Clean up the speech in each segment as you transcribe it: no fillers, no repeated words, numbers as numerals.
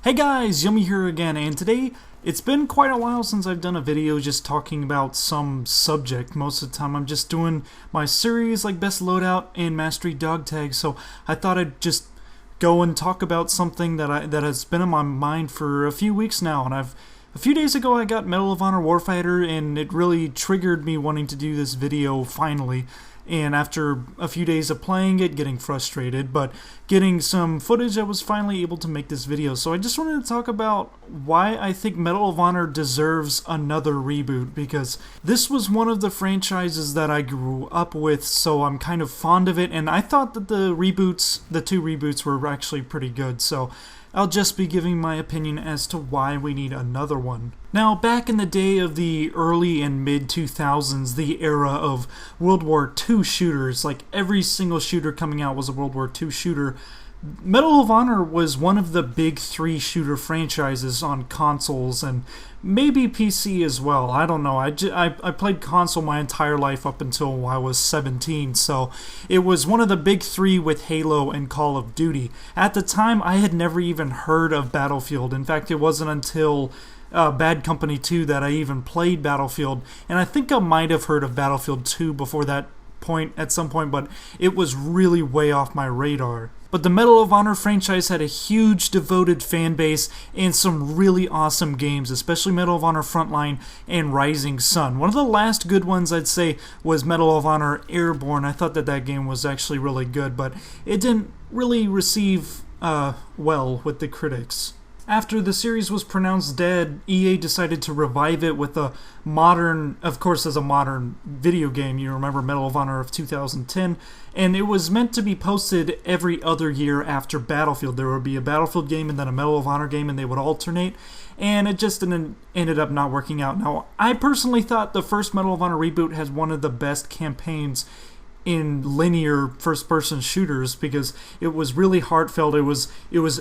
Hey guys, Yummy here again, and today it's been quite a while since I've done a video just talking about some subject. Most of the time I'm just doing my series like Best Loadout and Mastery Dog Tag, so I thought I'd just go and talk about something that has been in my mind for a few weeks now. And a few days ago I got Medal of Honor Warfighter, and it really triggered me wanting to do this video finally. And after a few days of playing it, getting frustrated, but getting some footage, I was finally able to make this video. So I just wanted to talk about why I think Medal of Honor deserves another reboot, because this was one of the franchises that I grew up with, so I'm kind of fond of it, and I thought that the two reboots were actually pretty good, so I'll just be giving my opinion as to why we need another one. Now, back in the day of the early and mid-2000s, the era of World War II shooters, like every single shooter coming out was a World War II shooter, Medal of Honor was one of the big three shooter franchises on consoles and maybe PC as well. I don't know. I played console my entire life up until I was 17, so it was one of the big three with Halo and Call of Duty. At the time, I had never even heard of Battlefield. In fact, it wasn't until Bad Company 2 that I even played Battlefield, and I think I might have heard of Battlefield 2 before that point at some point, but it was really way off my radar. But the Medal of Honor franchise had a huge devoted fan base and some really awesome games, especially Medal of Honor Frontline and Rising Sun. One of the last good ones I'd say was Medal of Honor Airborne. I thought that game was actually really good, but it didn't really receive well with the critics. After the series was pronounced dead, EA decided to revive it with a modern, of course as a modern video game. You remember Medal of Honor of 2010, and it was meant to be posted every other year after Battlefield. There would be a Battlefield game and then a Medal of Honor game, and they would alternate, and it just ended up not working out. Now, I personally thought the first Medal of Honor reboot has one of the best campaigns in linear first-person shooters because it was really heartfelt, it was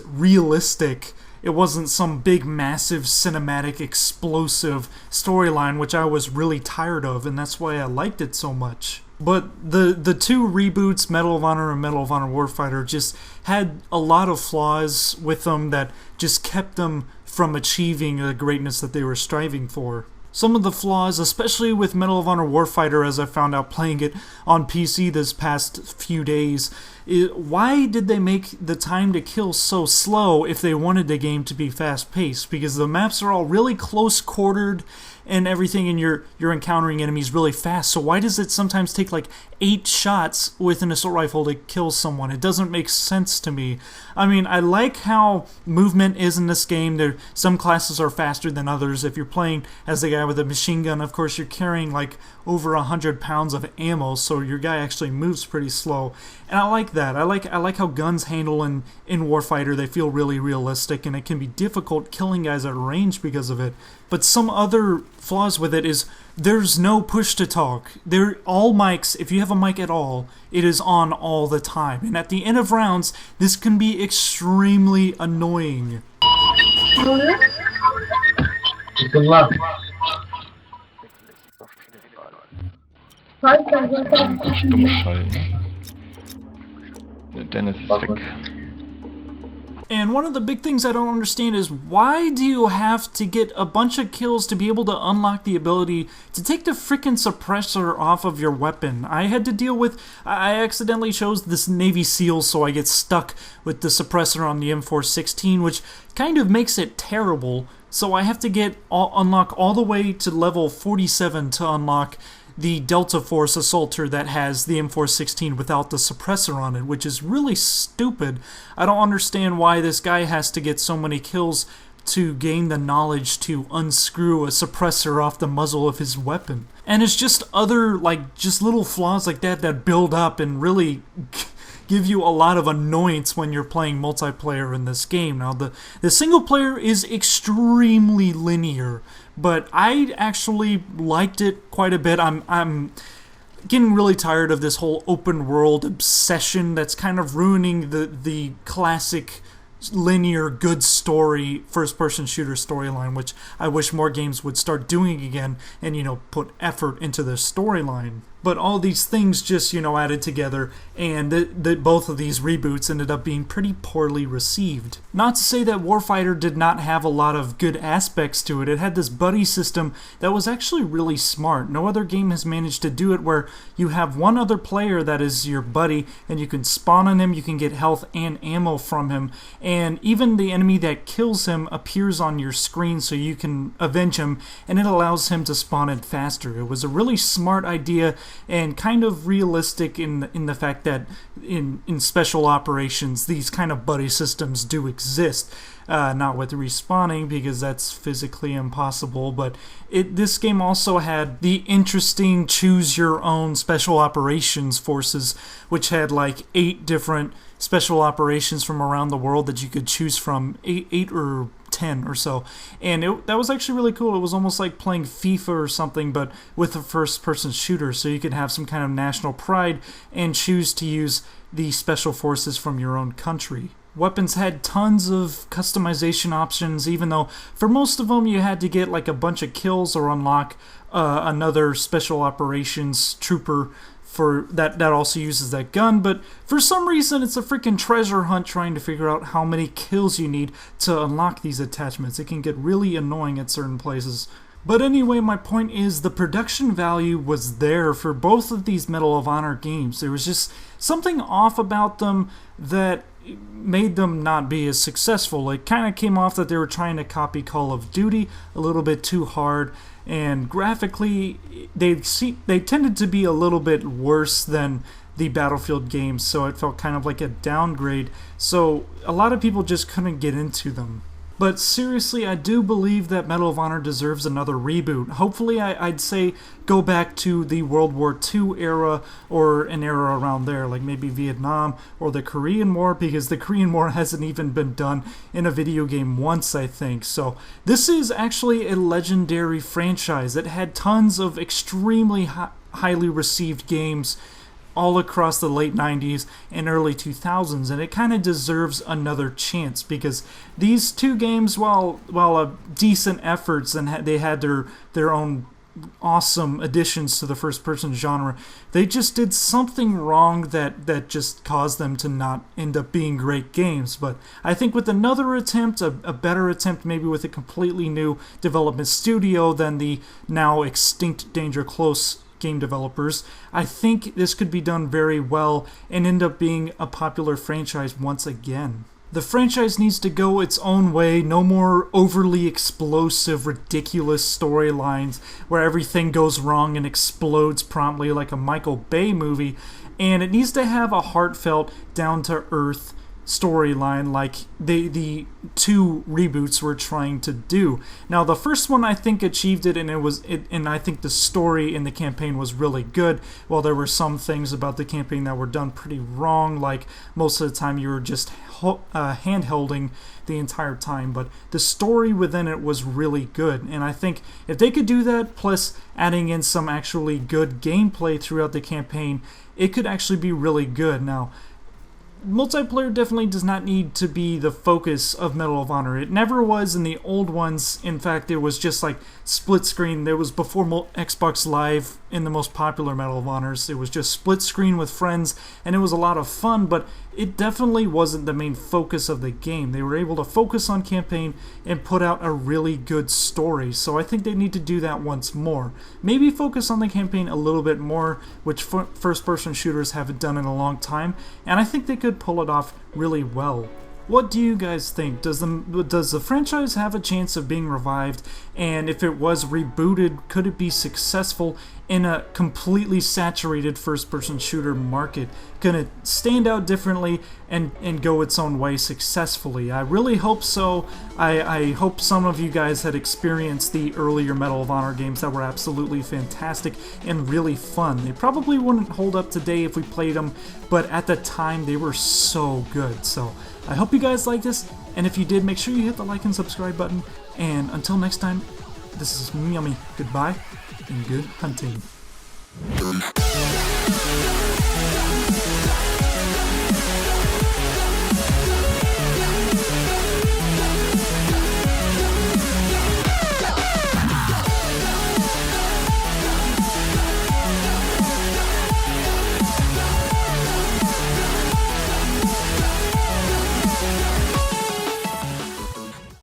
realistic. It wasn't some big, massive, cinematic, explosive storyline, which I was really tired of, and that's why I liked it so much. But the two reboots, Medal of Honor and Medal of Honor Warfighter, just had a lot of flaws with them that just kept them from achieving the greatness that they were striving for. Some of the flaws, especially with Medal of Honor Warfighter, as I found out playing it on PC this past few days, why did they make the time to kill so slow if they wanted the game to be fast-paced? Because the maps are all really close-quartered and everything, and you're encountering enemies really fast. So why does it sometimes take like 8 shots with an assault rifle to kill someone? It doesn't make sense to me. I mean, I like how movement is in this game. Some classes are faster than others. If you're playing as the guy with a machine gun, of course you're carrying like over 100 pounds of ammo, so your guy actually moves pretty slow. And I like that. I like how guns handle in Warfighter. They feel really realistic, and it can be difficult killing guys at range because of it. But some other flaws with it is there's no push to talk. All mics, if you have a mic at all, it is on all the time. And at the end of rounds, this can be extremely annoying. Good luck. Stumm schalten. Dennis ist weg. And one of the big things I don't understand is why do you have to get a bunch of kills to be able to unlock the ability to take the frickin' suppressor off of your weapon? I had to deal with, I accidentally chose this Navy SEAL, so I get stuck with the suppressor on the M416, which kind of makes it terrible. So I have to unlock all the way to level 47 to unlock the Delta Force Assaulter that has the M416 without the suppressor on it, which is really stupid. I don't understand why this guy has to get so many kills to gain the knowledge to unscrew a suppressor off the muzzle of his weapon. And it's just other, just little flaws like that build up and really give you a lot of annoyance when you're playing multiplayer in this game. Now, the single player is extremely linear, but I actually liked it quite a bit. I'm getting really tired of this whole open world obsession that's kind of ruining the classic linear good story first-person shooter storyline, which I wish more games would start doing again and, put effort into their storyline. But all these things just, added together, and both of these reboots ended up being pretty poorly received. Not to say that Warfighter did not have a lot of good aspects to it. It had this buddy system that was actually really smart. No other game has managed to do it, where you have one other player that is your buddy, and you can spawn on him, you can get health and ammo from him, and even the enemy that kills him appears on your screen so you can avenge him, and it allows him to spawn in faster. It was a really smart idea, and kind of realistic in the fact that in special operations these kind of buddy systems do exist. Not with respawning, because that's physically impossible, but this game also had the interesting choose your own special operations forces, which had like 8 different special operations from around the world that you could choose from, 8 or 10 or so, and that was actually really cool. It was almost like playing FIFA or something, but with a first-person shooter, so you could have some kind of national pride and choose to use the special forces from your own country. Weapons had tons of customization options, even though for most of them you had to get like a bunch of kills or unlock another special operations trooper for that also uses that gun. But for some reason it's a freaking treasure hunt trying to figure out how many kills you need to unlock these attachments. It can get really annoying at certain places. But anyway, my point is the production value was there for both of these Medal of Honor games. There was just something off about them that made them not be as successful. It kind of came off that they were trying to copy Call of Duty a little bit too hard, and graphically they tended to be a little bit worse than the Battlefield games, so it felt kind of like a downgrade, so a lot of people just couldn't get into them. But seriously, I do believe that Medal of Honor deserves another reboot. Hopefully, I'd say go back to the World War II era, or an era around there, like maybe Vietnam or the Korean War, because the Korean War hasn't even been done in a video game once, I think. So this is actually a legendary franchise. It had tons of extremely highly received games all across the late 90s and early 2000s, and it kind of deserves another chance, because these two games, while decent efforts, and they had their own awesome additions to the first-person genre, they just did something wrong that just caused them to not end up being great games. But I think with another attempt, a better attempt, maybe with a completely new development studio than the now extinct Danger Close game developers, I think this could be done very well and end up being a popular franchise once again. The franchise needs to go its own way. No more overly explosive, ridiculous storylines where everything goes wrong and explodes promptly like a Michael Bay movie, and it needs to have a heartfelt, down-to-earth storyline like the two reboots were trying to do. Now, the first one I think achieved it, and and I think the story in the campaign was really good. While there were some things about the campaign that were done pretty wrong, like most of the time you were just hand-holding the entire time, but the story within it was really good, and I think if they could do that, plus adding in some actually good gameplay throughout the campaign, it could actually be really good. Now, multiplayer definitely does not need to be the focus of Medal of Honor. It never was in the old ones. In fact, it was just like split screen. There was before Xbox Live in the most popular Medal of Honors. It was just split screen with friends, and it was a lot of fun, but it definitely wasn't the main focus of the game. They were able to focus on campaign and put out a really good story, so I think they need to do that once more. Maybe focus on the campaign a little bit more, which first-person shooters haven't done in a long time, and I think they could pull it off really well. What do you guys think? Does the franchise have a chance of being revived? And if it was rebooted, could it be successful in a completely saturated first-person shooter market? Can it stand out differently and go its own way successfully? I really hope so. I hope some of you guys had experienced the earlier Medal of Honor games that were absolutely fantastic and really fun. They probably wouldn't hold up today if we played them, but at the time they were so good. So I hope you guys like this, and if you did, make sure you hit the like and subscribe button, and until next time, this is Yummy. Goodbye, and good hunting.